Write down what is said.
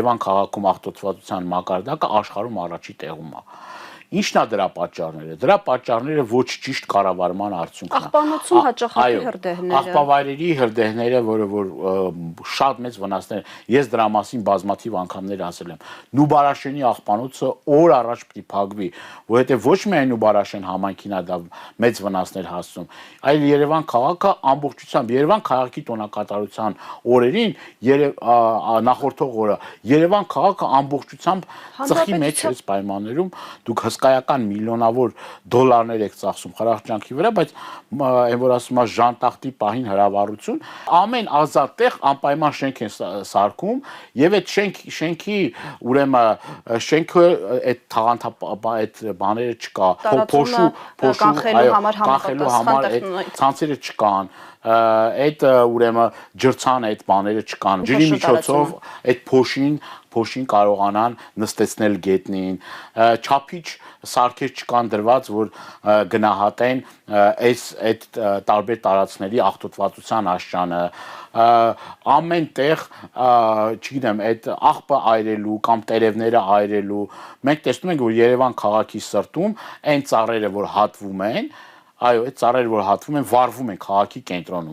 Երևան քաղաքում աղտոտվածության մակարդակը աշխարհում առաջի տեղում է։ Ինչն է դրա պատճառները։ Դրա պատճառները ոչ ճիշտ կառավարման արդյունքն է։ Աղբանոցում հաճախակի հրդեհները։ Աղբավայրերի հրդեհները, որ շատ մեծ վնասներ, ես դրա մասին բազմաթիվ անգամներ ասել եմ։ Նուբարաշենի աղբանոցը օր առաջ պիտի փակվի, որովհետև ոչ միայն Նուբարաշեն համայնքին է դա մեծ վնասներ հասցնում, այլ Երևան քաղաքը ամբողջությամբ Երևան քաղաքի տոնակատարության օրերին նախորդող օրը Երևան քաղաքը ամբողջությամբ ծխի մեջ է պայմաններում, դուք հսկայական միլիոնավոր դոլարներ եք ծախսում խրախճանքի վրա, բայց այն որ ասում է ժանտախտի պահին հրավառություն, ամեն ազատ տեղ անպայման շենք են սարքում եւ այդ շենքի ուրեմն շենքը այդ թաղանթապ այդ բաները չկա, կանխելու համար այդ ցանցերը չկան, այդ ուրեմն ջրցան այդ բաները չկան, ջրի միջոցով այդ փոշին կարողանան նստեցնել գետնին, չափիչ սարքեր չկան դրված, որ գնահատեն այդ տարբեր տարածքների աղտոտվածության աշճանը, ամեն տեղ, չգիտեմ, այդ աղբը այրելու կամ տերևները այրելու, մենք տեսնում ենք, որ Երևան քաղաքի սրտում այն ծառերը, որ հատվում են, այո, այդ ծառերը, որ հատվում են, վառվում են քաղաքի կենտրոնում։